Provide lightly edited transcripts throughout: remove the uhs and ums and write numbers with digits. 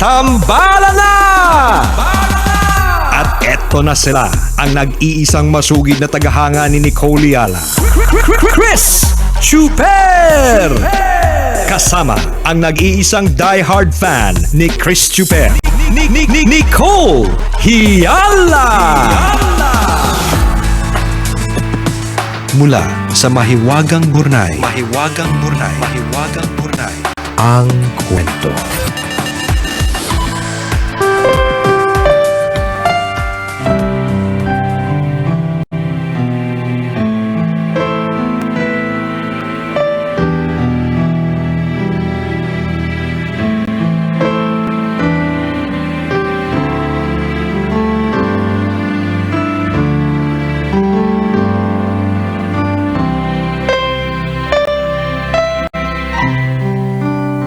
Tambala na! At eto na sila, ang nag-iisang masugid na tagahanga ni Nicole Yala, Chris Chuper! Kasama ang nag-iisang die-hard fan ni Chris Chuper, Nicole Yala! Mula sa Mahiwagang Burnay, ang kwento.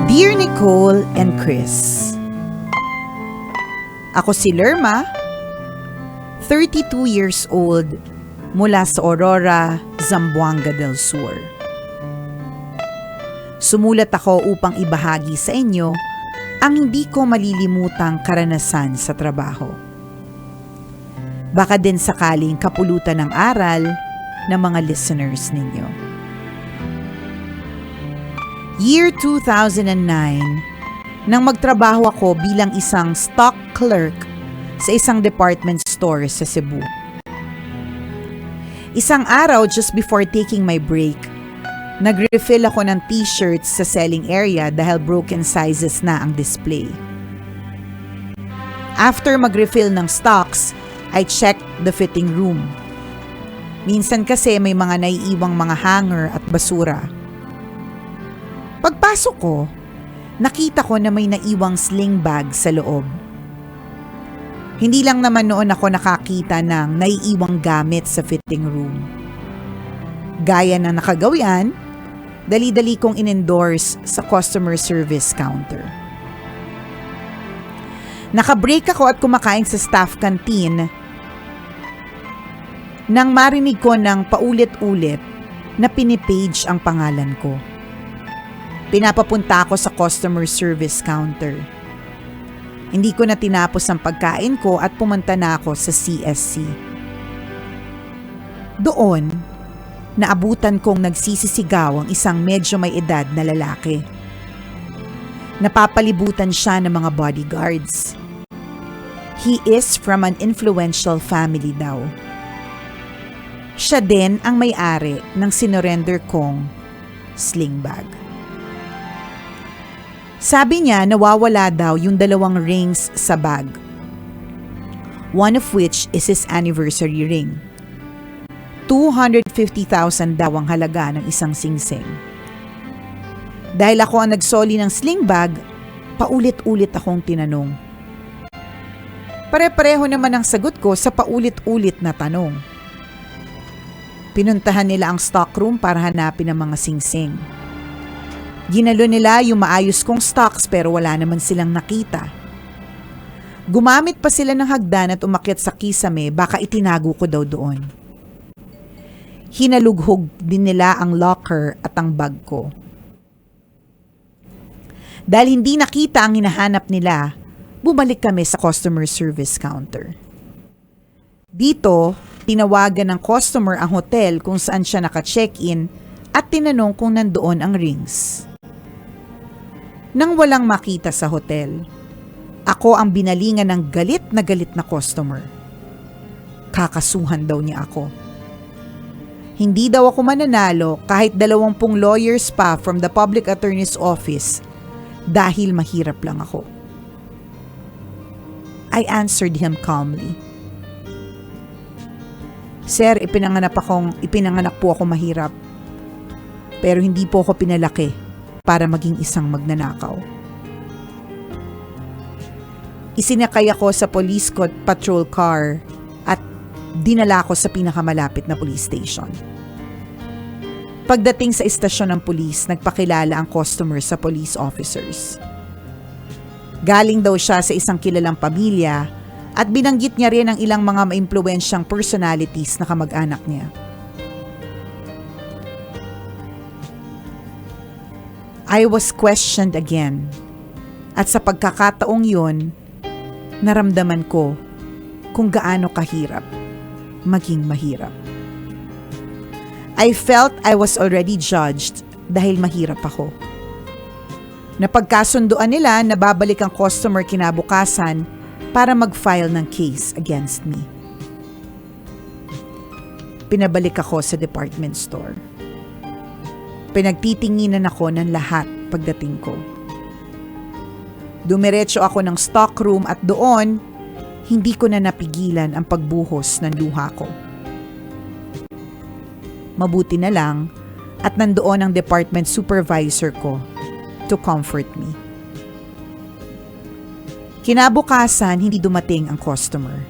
Dear Nicole and Chris, ako si Lerma, 32 years old, mula sa Aurora, Zamboanga del Sur. Sumulat ako upang ibahagi sa inyo ang hindi ko malilimutang karanasan sa trabaho. Baka din sakaling kapulutan ng aral ng mga listeners ninyo. Year 2009, nang magtrabaho ako bilang isang stock clerk sa isang department store sa Cebu. Isang araw just before taking my break, nag-refill ako ng t-shirts sa selling area dahil broken sizes na ang display. After mag-refill ng stocks, I checked the fitting room. Minsan kasi may mga naiiwang mga hanger at basura. Pagpasok ko, nakita ko na may naiwang sling bag sa loob. Hindi lang naman noon ako nakakita ng naiiwang gamit sa fitting room. Gaya ng nakagawian, dali-dali kong in-endorse sa customer service counter. Nakabreak ako at kumakain sa staff canteen nang marinig ko ng paulit-ulit na pinipage ang pangalan ko. Pinapapunta ako sa customer service counter. Hindi ko na tinapos ang pagkain ko at pumunta na ako sa CSC. Doon, naabutan kong nagsisisigaw ang isang medyo may edad na lalaki. Napapalibutan siya ng mga bodyguards. He is from an influential family daw. Siya din ang may-ari ng sinurrender kong sling bag. Sabi niya nawawala daw yung 2 rings sa bag. One of which is his anniversary ring. 250,000 daw ang halaga ng isang singsing. Dahil ako ang nagsoli ng sling bag, paulit-ulit akong tinanong. Pare-pareho naman ang sagot ko sa paulit-ulit na tanong. Pinuntahan nila ang stockroom para hanapin ang mga singsing. Ginalo nila yung maayos kong stocks pero wala naman silang nakita. Gumamit pa sila ng hagdan at umakyat sa kisame, baka itinago ko daw doon. Hinalughog din nila ang locker at ang bag ko. Dahil hindi nakita ang hinahanap nila, bumalik kami sa customer service counter. Dito, tinawagan ng customer ang hotel kung saan siya naka-check-in at tinanong kung nandoon ang rings. Nang walang makita sa hotel, ako ang binalingan ng galit na customer. Kakasuhan daw niya ako. Hindi daw ako mananalo kahit 20 lawyers pa from the public attorney's office dahil mahirap lang ako. I answered him calmly. Sir, ipinanganak po ako mahirap. Pero hindi po ako pinalaki para maging isang magnanakaw. Isinakay ako sa police patrol car at dinala ko sa pinakamalapit na police station. Pagdating sa istasyon ng pulis, nagpakilala ang customer sa police officers. Galing daw siya sa isang kilalang pamilya at binanggit niya rin ang ilang mga maimpluwensyang personalities na kamag-anak niya. I was questioned again. At sa pagkakataong yun, naramdaman ko kung gaano kahirap maging mahirap. I felt I was already judged dahil mahirap ako. Napagkasunduan nila na babalik ang customer kinabukasan para mag-file ng case against me. Pinabalik ako sa department store. Pinagtitinginan ako ng lahat pagdating ko. Dumiretso ako ng stockroom at doon, hindi ko na napigilan ang pagbuhos ng luha ko. Mabuti na lang at nandoon ang department supervisor ko to comfort me. Kinabukasan, hindi dumating ang customer.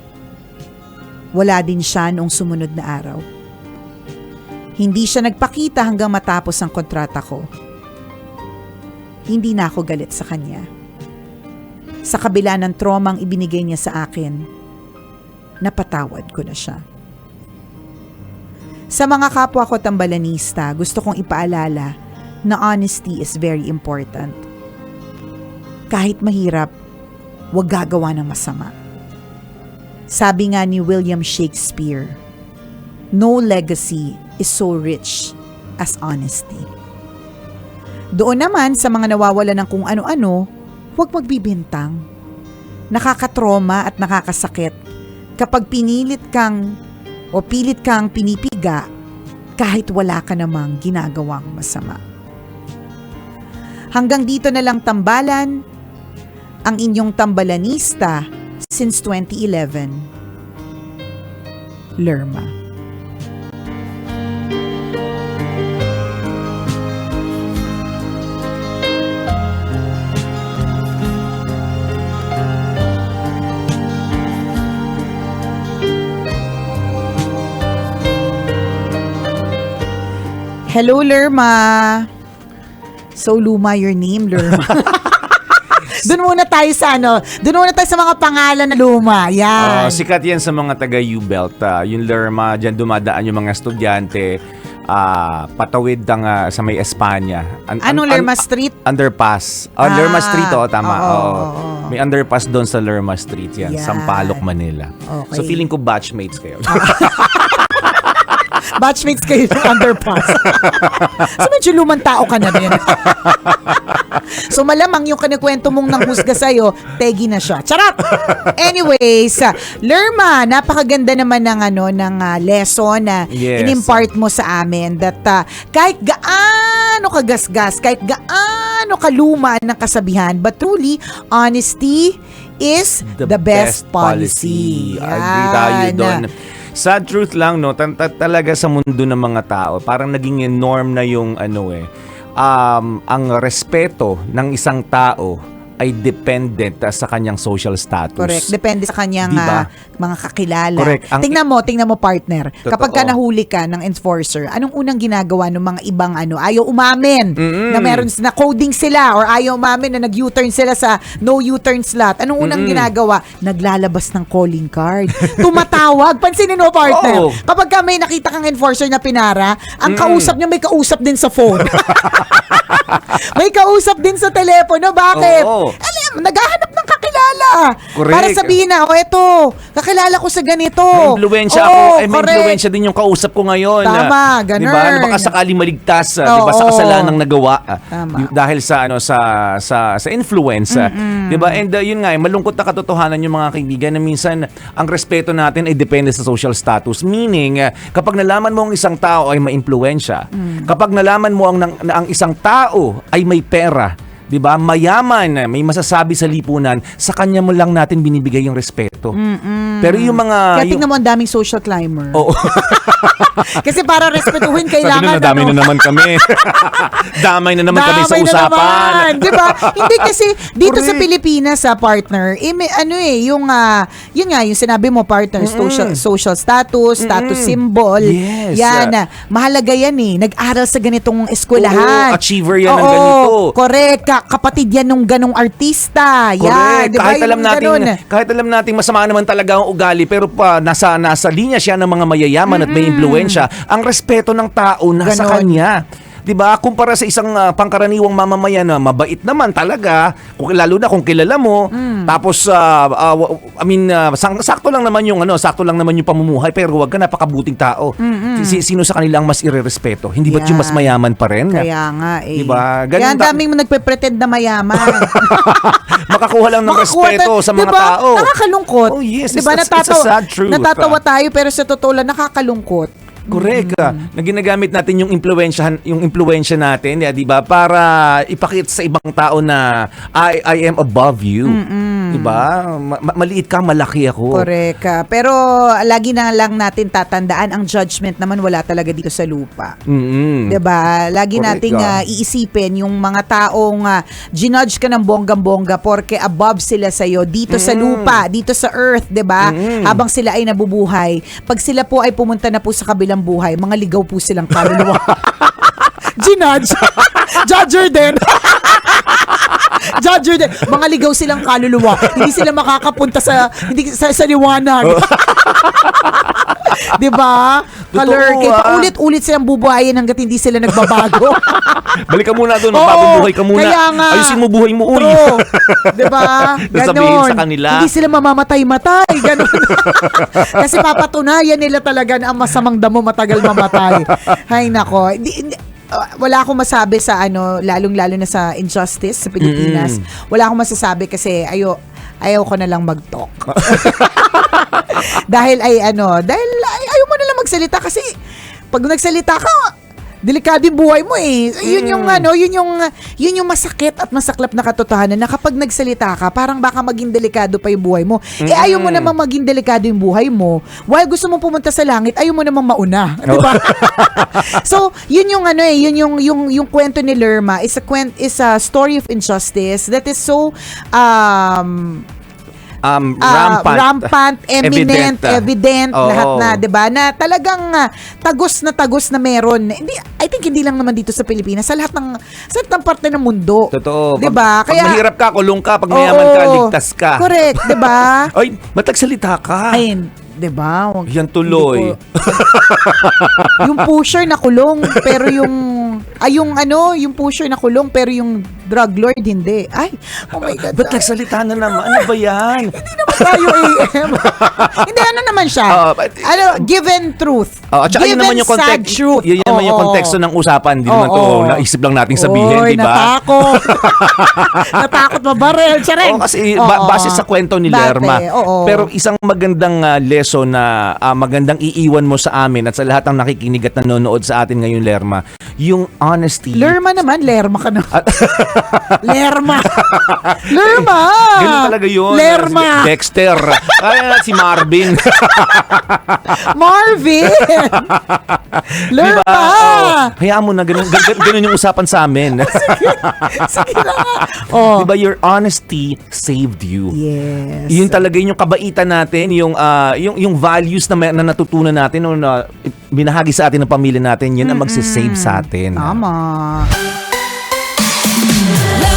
Wala din siya noong sumunod na araw. Hindi siya nagpakita hanggang matapos ang kontrata ko. Hindi na ako galit sa kanya. Sa kabila ng traumang ibinigay niya sa akin, napatawad ko na siya. Sa mga kapwa ko tambalanista, gusto kong ipaalala na honesty is very important. Kahit mahirap, huwag gagawa ng masama. Sabi nga ni William Shakespeare, no legacy is so rich as honesty. Doon naman sa mga nawawala ng kung ano-ano, huwag magbibintang. Nakakatroma at nakakasakit kapag pilit kang pinipiga kahit wala ka namang ginagawang masama. Hanggang dito na lang tambalan, ang inyong tambalanista since 2011, Lerma. Hello, Lerma. So, luma your name, Lerma. Doon muna tayo sa mga pangalan na luma. Yan. Sikat yan sa mga taga U-Belt. Yung Lerma, dyan dumadaan yung mga estudyante. Patawid sa may Espanya. Anong Lerma Street? Underpass. Lerma Street, tama. May underpass doon sa Lerma Street. Yan. Sampaloc, Manila. Okay. So, feeling ko batchmates kayo. Batchmates kayo ng underpass. So medyo lumang tao ka na din. So malamang yung kanikwento mong nanghusga sa'yo, tegi na siya. Charot! Anyways, Lerma, napakaganda naman ng lesson na in-impart mo sa amin that kahit gaano kagasgas, kahit gaano kaluma ng kasabihan, but truly, honesty is the best policy. Agree tayo doon. Sad truth lang, no, talaga sa mundo ng mga tao, parang naging norm na yung ang respeto ng isang tao ay dependent sa kanyang social status. Correct. Depende sa kanyang diba? Mga kakilala. Correct. Tingnan mo partner. Totoo. Kapag ka nahuli ka ng enforcer, anong unang ginagawa ng mga ibang ayaw umamin na meron na coding sila or ayaw umamin na nag-U-turn sila sa no U-turn slot. Anong unang ginagawa? Naglalabas ng calling card. Tumatawag. Pansinin mo, partner. Oh. Kapag ka may nakita kang enforcer na pinara, ang kausap niya may kausap din sa phone. May kausap din sa telepono. Bakit? Alam, naghahanap ng kakilala. Correct. Para sabihin na, eto, kakilala ko sa ganito. May influensya ako. May influensya din yung kausap ko ngayon. Tama, ganun. Diba? Na baka sakali maligtas, diba? Sa kasalanang nagawa. Tama. Dahil sa influence. Diba? And yun nga, malungkot na katotohanan yung mga kaibigan na minsan ang respeto natin ay depende sa social status. Meaning, kapag nalaman mo ang isang tao ay ma-influensya, kapag nalaman mo ang isang tao ay may pera, 'di ba? Mayaman, may masasabi sa lipunan, sa kanya mo lang natin binibigay yung respeto. Pero yung mga Kaya tingnan mo ang daming social climber. Oo. Kasi para respetuhin kailangan Sabi na, damay na naman kami. Damay na naman kami sa usapan. Di ba? Hindi kasi dito sa Pilipinas partner, yung sinabi mo partner, social status, status symbol. Yes. Yan, mahalaga yan nag-aral sa ganitong eskwelahan. Achiever yan ng ganito. Correct. Kapatid yan nung ganong artista. Yan, correct. diba? Kahit alam natin masama naman talaga ang ugali, pero nasa linya siya ng mga mayayaman at may impluwensya, ang respeto ng tao nasa kanya. 'Di ba? Kumpara sa isang pangkaraniwang mamamayan na mabait naman talaga, lalo na kung kilala mo. Tapos sakto lang naman yung pamumuhay, pero wag ka napakabuting tao. Sino sa kanila ang mas irerespeto? Hindi ba't yung mas mayaman pa rin? Kaya nga eh. Diba? Kaya ang daming nagpe-pretend na mayaman. Makakuha lang ng respeto sa mga diba? tao. Nakakalungkot. Oh yes, diba? it's a sad truth. Natatawa tayo pero sa totoo lang nakakalungkot. Correct. Na ginagamit natin yung impluwensya natin, 'di ba? Para ipakita sa ibang tao na I am above you. 'Di ba? Maliit ka, malaki ako. Correct. Pero lagi na lang natin tatandaan ang judgment naman wala talaga dito sa lupa. 'Di ba? Lagi Correct nating iisipin yung mga taong ginudge ka ng bonggang-bongga porke above sila sa iyo dito sa lupa, dito sa earth, 'di ba? Habang sila ay nabubuhay. Pag sila po ay pumunta na po sa kabilang buhay, mga ligaw po silang kaluluwa. Ginudge. Judger din. Judger din. Mga ligaw silang kaluluwa. Hindi sila makakapunta sa liwanag. 'Di ba? Kalurky. Paulit-ulit silang bubuhayin hangga't hindi sila nagbabago. Balik ka muna doon, magbabuhay ka muna. Kaya nga. Ayusin mo buhay mo uli. True. 'Di ba? Sabihin sa kanila. Hindi sila mamamatay-matay. Ganon. Kasi papatunayan nila talaga na ang masamang damo matagal mamatay. Hay nako. Wala akong masabi sa lalong-lalo na sa injustice sa Pilipinas. Wala akong masasabi kasi ayaw ko na lang mag-talk. dahil ayaw mo na lang magsalita kasi pag nagsalita ka, delikado yung buhay mo eh. Yun yung masakit at masaklap na katotohanan na kapag nagsalita ka, parang baka maging delikado pa yung buhay mo. Ayaw mo namang maging delikado yung buhay mo. While gusto mong pumunta sa langit, ayaw mo namang mauna, di ba? So, yun yung kwento ni Lerma is a story of injustice that is so rampant, eminent, evident, lahat na, 'di ba? Na talagang tagos na meron. I think hindi lang naman dito sa Pilipinas, sa lahat ng parte ng mundo. Totoo. 'Di ba? Kaya pag mahirap ka, kulong ka, pag mayaman ka, ligtas ka. Correct, 'di ba? Ay, matagsalita ka. Ay, 'di ba? Yan tuloy. Yung pusher na kulong, pero yung pusher na kulong pero yung drug lord hindi. Ay, oh my God. Ba't nagsalita na naman? Ano ba yan? Hindi naman tayo AM. Hindi, naman siya. Given truth. At saka yun naman yung sad context. truth. Yun naman yung konteksto ng usapan. Hindi naman to naisip lang nating sabihin, di ba? Natakot. Natakot mabaril. Charing. Kasi base sa kwento ni Lerma. Pero isang magandang lesson na magandang iiwan mo sa amin at sa lahat ng nakikinig at nanonood sa atin ngayon, Lerma, yung honesty. Lerma naman. Lerma ka na. Lerma. Ganun talaga yun. Lerma. Dexter. Ay, si Marvin. Marvin. Lerma. Diba? Hayaan mo na ganun yung usapan sa amin. Sige na nga. Diba, your honesty saved you. Yes. Yun talaga yung kabaitan natin, yung values na natutunan natin o na binahagi sa atin ng pamilya natin, yun ang magsisave sa atin. Tama. Love